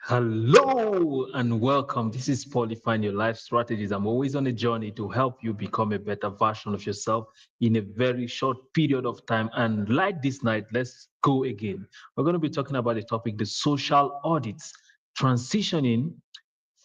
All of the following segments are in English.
Hello and welcome. This is Polifine Your Life Strategies. I'm always on a journey to help you become a better version of yourself in a very short period of time. And like this night, let's go again. We're going to be talking about the topic, the social audits, transitioning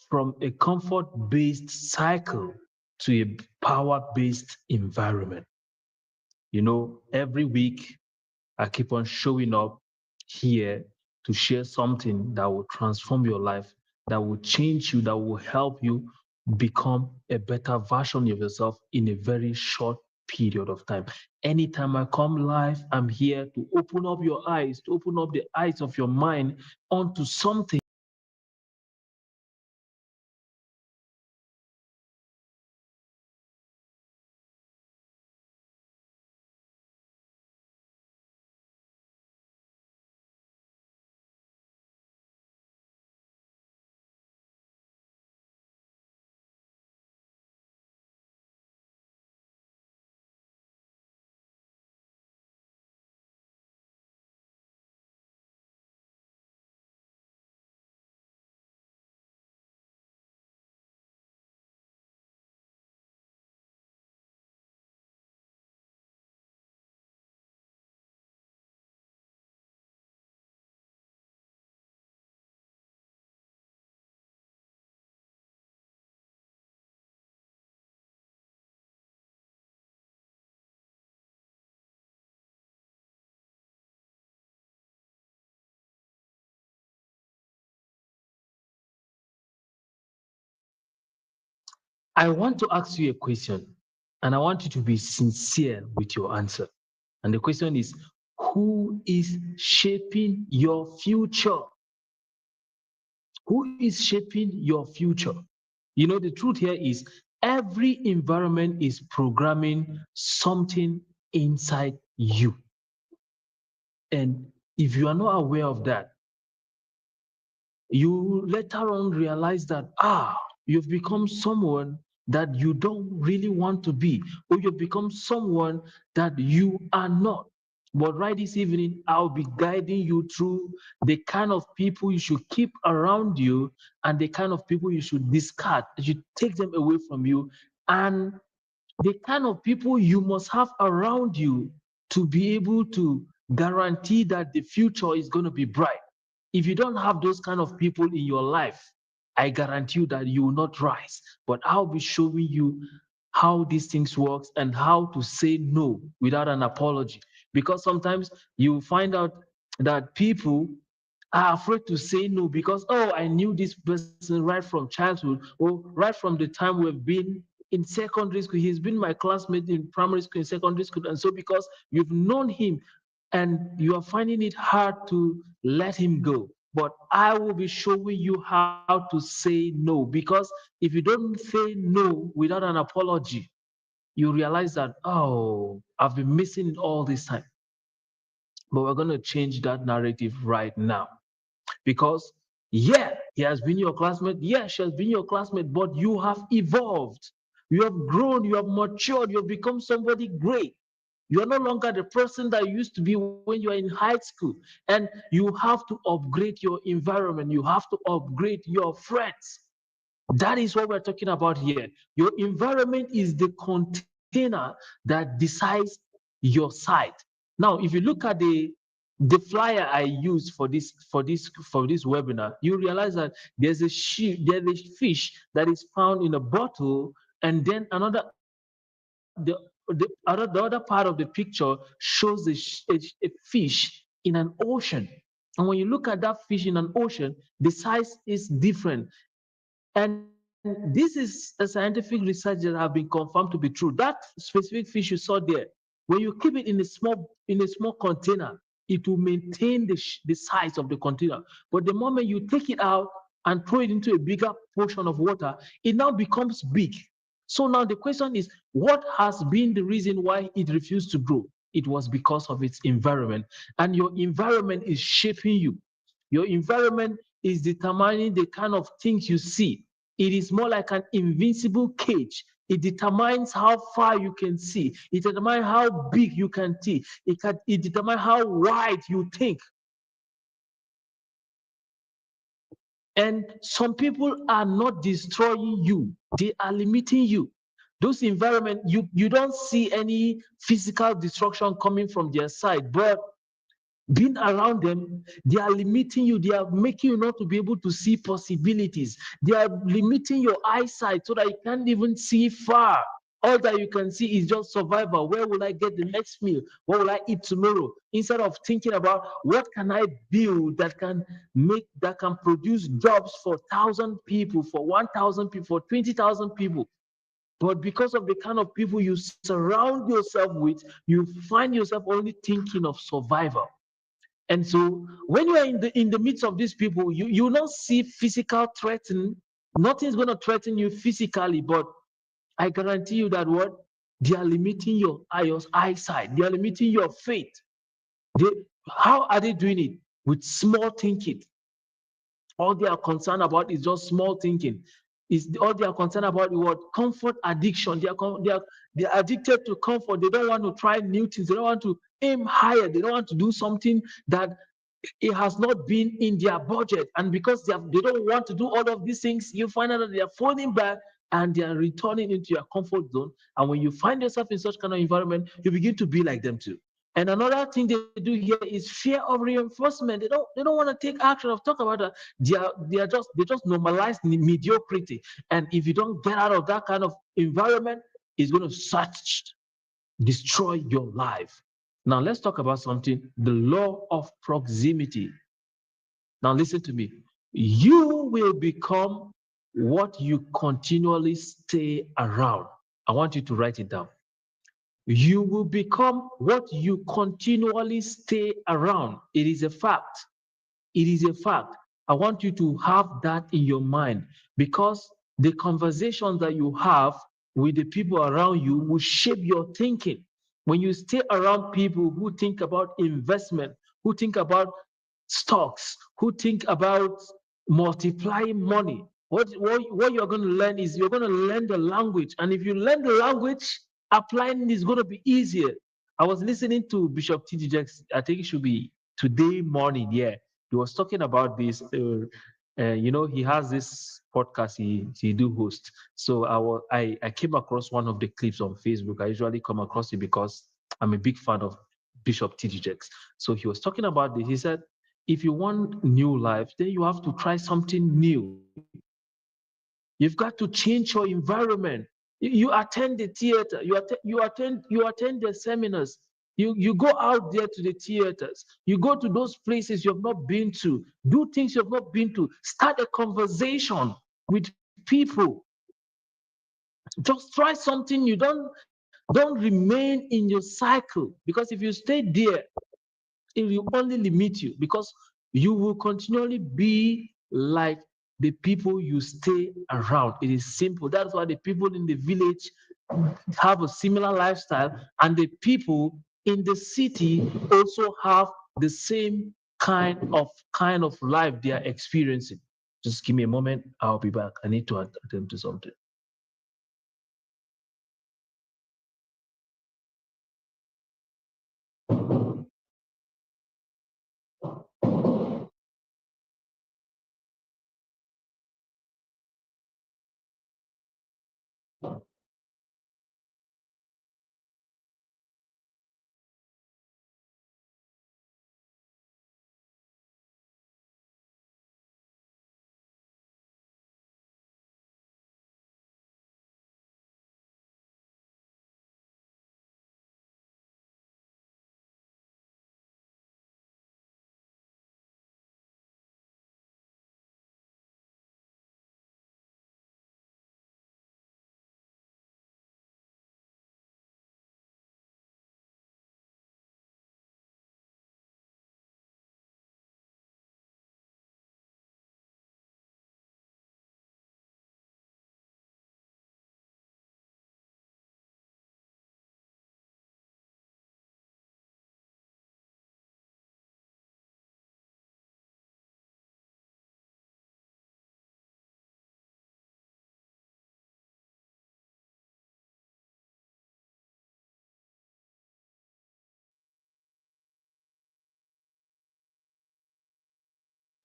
from a comfort-based cycle to a power-based environment. Every week I keep on showing up here to share something that will transform your life, that will change you, that will help you become a better version of yourself in a very short period of time. Anytime I come live, I'm here to open up your eyes, to open up the eyes of your mind onto something. I want to ask you a question, and I want you to be sincere with your answer. And the question is, who is shaping your future? Who is shaping your future? The truth here is every environment is programming something inside you. And if you are not aware of that, you later on realize that, you've become someone that you don't really want to be, or you've become someone that you are not. But right this evening, I'll be guiding you through the kind of people you should keep around you and the kind of people you should discard, you should take them away from you, and the kind of people you must have around you to be able to guarantee that the future is going to be bright. If you don't have those kind of people in your life, I guarantee you that you will not rise. But I'll be showing you how these things works and how to say no without an apology. Because sometimes you find out that people are afraid to say no because, oh, I knew this person right from childhood or right from the time we've been in secondary school. He's been my classmate in primary school, in secondary school. And so because you've known him and you are finding it hard to let him go. But I will be showing you how to say no, because if you don't say no without an apology, you realize that, oh, I've been missing it all this time. But we're going to change that narrative right now. Because, yeah, he has been your classmate. Yeah, she has been your classmate, but you have evolved. You have grown. You have matured. You have become somebody great. You are no longer the person that you used to be when you are in high school. And you have to upgrade your environment. You have to upgrade your friends. That is what we're talking about here. Your environment is the container that decides your site. Now, if you look at the flyer I used for this webinar, you realize that there's a fish that is found in a bottle, and then the other part of the picture shows a fish in an ocean. And when you look at that fish in an ocean, the size is different. And this is a scientific research that have been confirmed to be true. That specific fish you saw there, when you keep it in a small container, it will maintain the size of the container. But the moment you take it out and throw it into a bigger portion of water, it now becomes big. So now the question is, what has been the reason why it refused to grow? It was because of its environment. And your environment is shaping you. Your environment is determining the kind of things you see. It is more like an invincible cage. It determines how far you can see. It determines how big you can see. It determines how wide you think. And some people are not destroying you, they are limiting you. Those environment, you don't see any physical destruction coming from their side, but being around them, they are limiting you. They are making you not to be able to see possibilities. They are limiting your eyesight so that you can't even see far. All that you can see is just survival. Where will I get the next meal? What will I eat tomorrow? Instead of thinking about what can I build that can produce jobs for 1,000 people, for 1,000 people, for 20,000 people. But because of the kind of people you surround yourself with, you find yourself only thinking of survival. And so when you are in the midst of these people, you will not see physical threaten. Nothing's going to threaten you physically, but I guarantee you that what they are limiting your eyesight, they are limiting your faith. They, how are they doing it? With small thinking. All they are concerned about is just small thinking. Is all they are concerned about is what comfort addiction. They are addicted to comfort. They don't want to try new things. They don't want to aim higher. They don't want to do something that it has not been in their budget. And because they don't want to do all of these things, you find out that they are falling back and they are returning into your comfort zone. And when you find yourself in such kind of environment, you begin to be like them too. And another thing they do here is fear of reinforcement. They don't want to take action or talk about that. They just normalize mediocrity. And if you don't get out of that kind of environment, it's going to such destroy your life. Now let's talk about something, the law of proximity. Now listen to me. You will become what you continually stay around. I want you to write it down. You will become what you continually stay around. It is a fact. It is a fact. I want you to have that in your mind because the conversations that you have with the people around you will shape your thinking. When you stay around people who think about investment, who think about stocks, who think about multiplying money, what you're going to learn is you're going to learn the language. And if you learn the language, applying is going to be easier. I was listening to Bishop T.D. Jakes, I think it should be today morning. Yeah, he was talking about this. He has this podcast he do host. So I came across one of the clips on Facebook. I usually come across it because I'm a big fan of Bishop T.D. Jakes. So he was talking about this. He said, if you want new life, then you have to try something new. You've got to change your environment. You attend the theater. You attend the seminars. You go out there to the theaters. You go to those places you have not been to. Do things you have not been to. Start a conversation with people. Just try something. You don't remain in your cycle because if you stay there, it will only limit you because you will continually be like the people you stay around. It is simple. That's why the people in the village have a similar lifestyle, and the people in the city also have the same kind of life they are experiencing. Just give me a moment. I'll be back. I need to attend to something.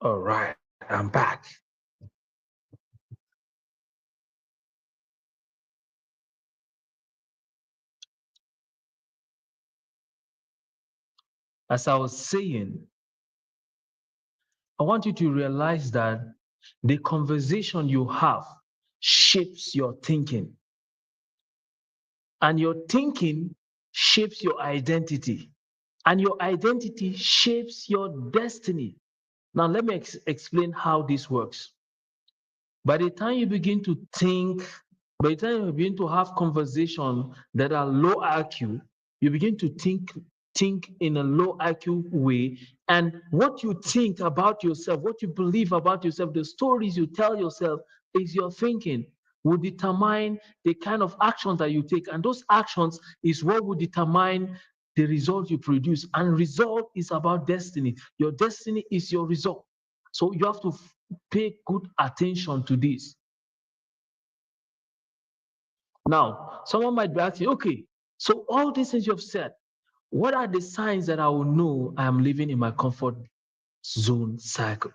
All right, I'm back. As I was saying, I want you to realize that the conversation you have shapes your thinking, and your thinking shapes your identity, and your identity shapes your destiny. Now, let me explain how this works. By the time you begin to think, by the time you begin to have conversations that are low IQ, you begin to think in a low IQ way. And what you think about yourself, what you believe about yourself, the stories you tell yourself is your thinking will determine the kind of actions that you take. And those actions is what will determine the result you produce. And result is about destiny. Your destiny is your result. So you have to pay good attention to this. Now, someone might be asking, okay, so all these things you've said, what are the signs that I will know I am living in my comfort zone cycle?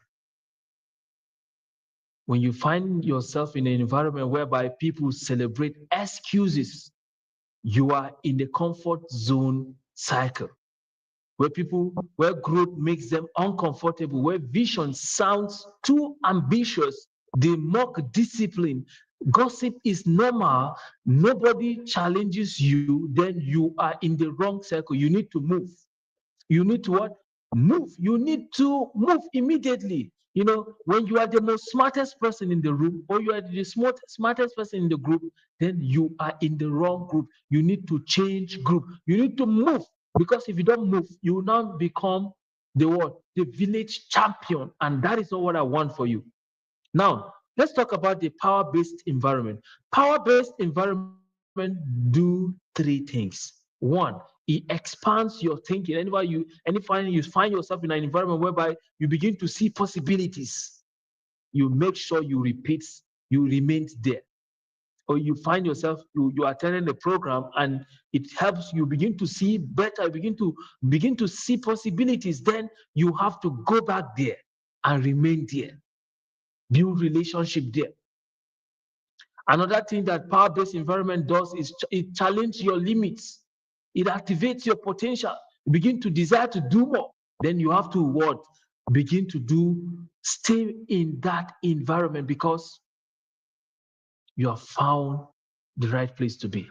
When you find yourself in an environment whereby people celebrate excuses, you are in the comfort zone cycle. Where growth makes them uncomfortable, where vision sounds too ambitious, they mock discipline. Gossip is normal, nobody challenges you, then you are in the wrong circle. You need to move. You need to what? Move. You need to move immediately. When you are the most smartest person in the room, or you are the smartest person in the group, then you are in the wrong group. You need to change group. You need to move, because if you don't move, you will now become the what? The village champion, and that is not what I want for you. Now, let's talk about the power-based environment. Power-based environment do three things. One, it expands your thinking. Anytime you find yourself in an environment whereby you begin to see possibilities, you make sure you remain there. Or you find yourself, you are attending the program and it helps you begin to see better, begin to see possibilities, then you have to go back there and remain there, build relationship there. Another thing that power-based environment does is it challenges your limits. It activates your potential. You begin to desire to do more. Then you have to what? Begin to stay in that environment, because you have found the right place to be.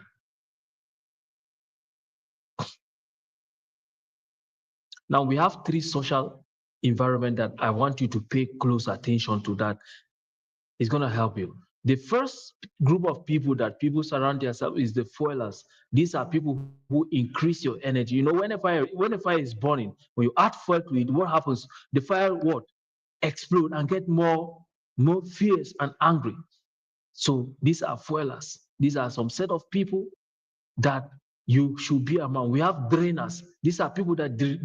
Now we have three social environment that I want you to pay close attention to, that is going to help you. The first group of people that people surround themselves is the foilers. These are people who increase your energy. When a fire is burning, when you add fuel to it, what happens? The fire what? Explode and get more fierce and angry. So these are foilers. These are some set of people that you should be among. We have drainers. These are people that de-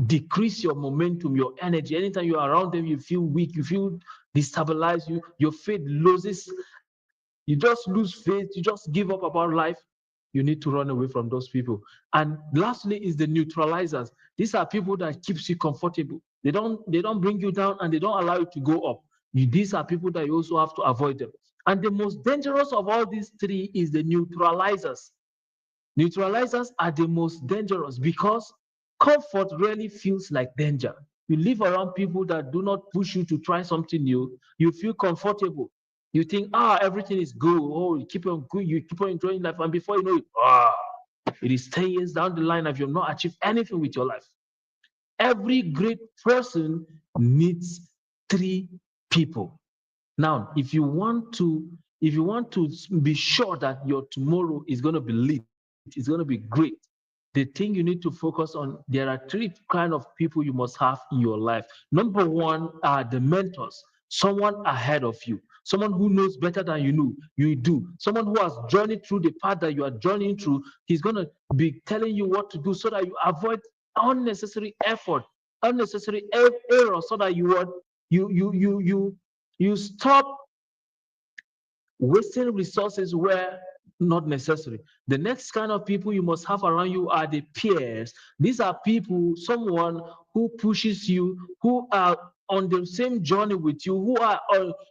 decrease your momentum, your energy. Anytime you're around them, you feel weak, you feel destabilized, your faith loses, you just lose faith, you just give up about life. You need to run away from those people. And lastly is the neutralizers. These are people that keeps you comfortable. They don't bring you down, and they don't allow you to go up. These are people that you also have to avoid them. And the most dangerous of all these three is the neutralizers. Neutralizers are the most dangerous because comfort really feels like danger. You live around people that do not push you to try something new. You feel comfortable. You think, everything is good. Oh, you keep on good. You keep on enjoying life. And before you know it, it is 10 years down the line if you have not achieved anything with your life. Every great person needs three people. Now, if you want to be sure that your tomorrow is going to be lit, it's going to be great, the thing you need to focus on, there are three kind of people you must have in your life. Number one are the mentors, someone ahead of you, someone who knows better than you do, someone who has journeyed through the path that you are journeying through. He's going to be telling you what to do so that you avoid unnecessary effort, unnecessary error, so that you stop wasting resources where not necessary. The next kind of people you must have around you are the peers. These are people, someone who pushes you, who are on the same journey with you, who are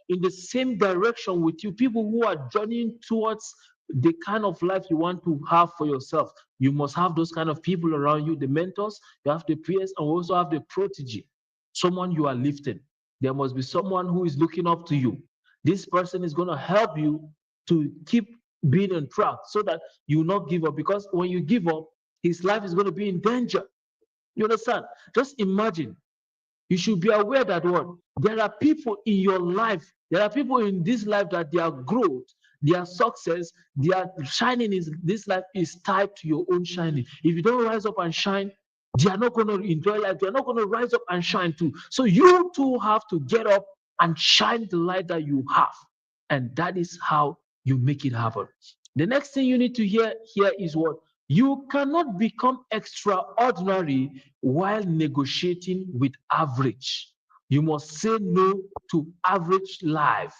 in the same direction with you, people who are journeying towards the kind of life you want to have for yourself, you must have those kind of people around you, the mentors, you have the peers, and also have the protege, someone you are lifting. There must be someone who is looking up to you. This person is going to help you to keep being on track so that you will not give up. Because when you give up, his life is going to be in danger. You understand? Just imagine, you should be aware that what, there are people in your life, there are people in this life that their growth, their success, their shining in this life is tied to your own shining. If you don't rise up and shine, they are not going to enjoy life, they are not going to rise up and shine too. So you too have to get up and shine the light that you have, and that is how you make it happen. The next thing you need to hear here is what, you cannot become extraordinary while negotiating with average. You must say no to average life.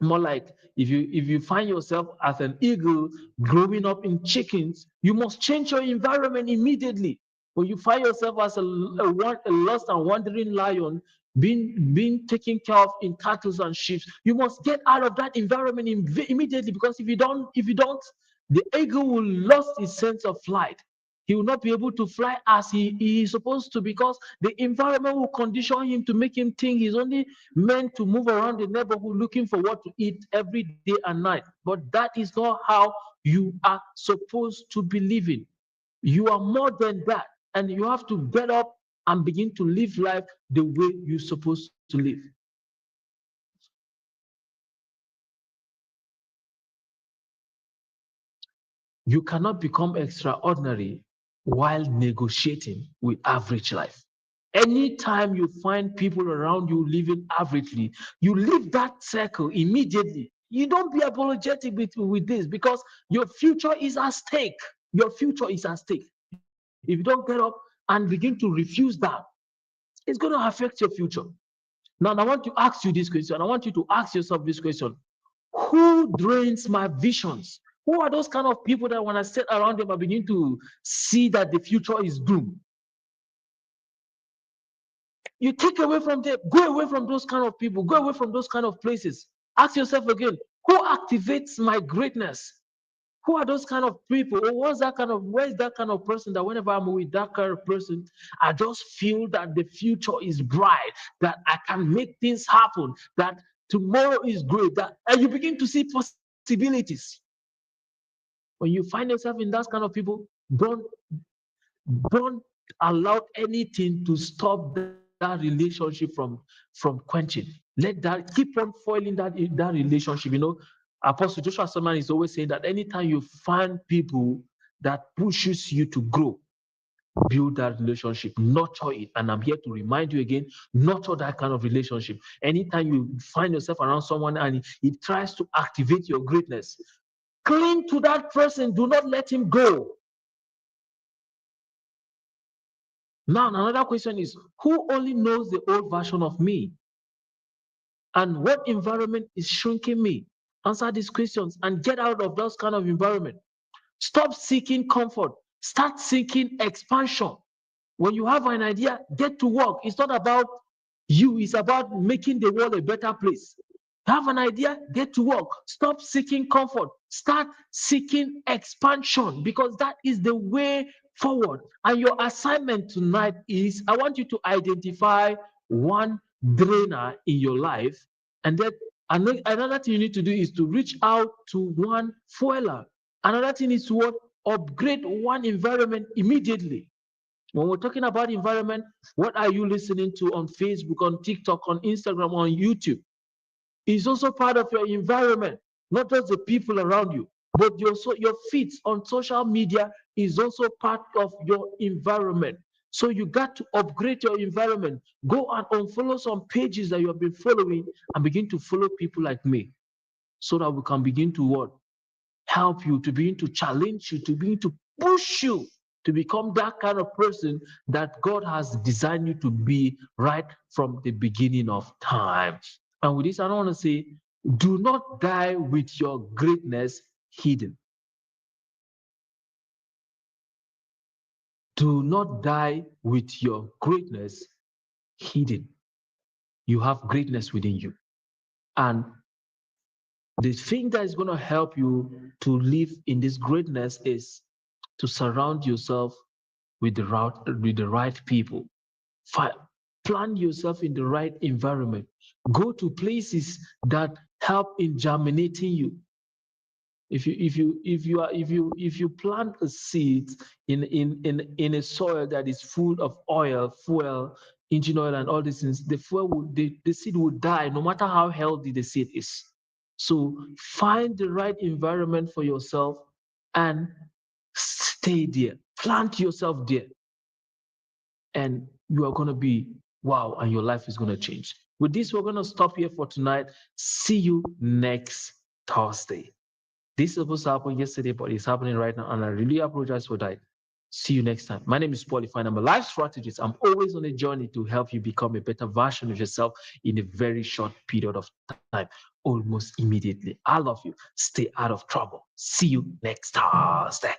More like, if you find yourself as an eagle growing up in chickens, you must change your environment immediately. When you find yourself as a lost and wandering lion being taken care of in cattle and sheep, you must get out of that environment immediately. Because if you don't, the eagle will lose his sense of flight. He will not be able to fly as he is supposed to, because the environment will condition him to make him think he's only meant to move around the neighborhood looking for what to eat every day and night. But that is not how you are supposed to be living. You are more than that. And you have to get up and begin to live life the way you're supposed to live. You cannot become extraordinary while negotiating with average life. Anytime you find people around you living averagely, you leave that circle immediately. You don't be apologetic with this, because your future is at stake. Your future is at stake. If you don't get up and begin to refuse that, it's going to affect your future. Now, I want to ask you this question. I want you to ask yourself this question: who drains my visions? Who are those kind of people that when I sit around them, I begin to see that the future is doomed? You take away from them, go away from those kind of people, go away from those kind of places. Ask yourself again, who activates my greatness? Who are those kind of people? Or where's that kind of person that whenever I'm with that kind of person, I just feel that the future is bright, that I can make things happen, that tomorrow is great, that and you begin to see possibilities. When you find yourself in that kind of people, don't allow anything to stop that relationship from quenching. Let that keep on foiling that relationship. Apostle Joshua Selman is always saying that anytime you find people that pushes you to grow, build that relationship, nurture it. And I'm here to remind you again, nurture that kind of relationship. Anytime you find yourself around someone and it tries to activate your greatness, cling to that person. Do not let him go. Now, another question is, who only knows the old version of me? And what environment is shrinking me? Answer these questions and get out of those kind of environment. Stop seeking comfort. Start seeking expansion. When you have an idea, get to work. It's not about you, it's about making the world a better place. Have an idea, get to work. Stop seeking comfort. Start seeking expansion, because that is the way forward. And your assignment tonight is, I want you to identify one drainer in your life. And then another thing you need to do is to reach out to one fueler. Another thing is to what? Upgrade one environment immediately. When we're talking about environment, what are you listening to on Facebook, on TikTok, on Instagram, on YouTube? Is also part of your environment, not just the people around you, but your feeds on social media is also part of your environment. So you got to upgrade your environment. Go and unfollow some pages that you have been following and begin to follow people like me, so that we can begin to what? Help you, to begin to challenge you, to begin to push you to become that kind of person that God has designed you to be right from the beginning of time. And with this, I don't want to say, do not die with your greatness hidden. Do not die with your greatness hidden. You have greatness within you. And The thing that is going to help you to live in this greatness is to surround yourself with the right people. Plant yourself in the right environment. Go to places that help in germinating you. If you plant a seed in a soil that is full of oil, fuel, engine oil, and all these things, the seed will die no matter how healthy the seed is. So find the right environment for yourself and stay there. Plant yourself there, and you are going to be wow, and your life is going to change. With this, we're going to stop here for tonight. See you next Thursday. This is supposed to happen yesterday, but it's happening right now, and I really apologize for that. See you next time. My name is Paul Ifan. I'm a life strategist. I'm always on a journey to help you become a better version of yourself in a very short period of time, almost immediately. I love you. Stay out of trouble. See you next Thursday.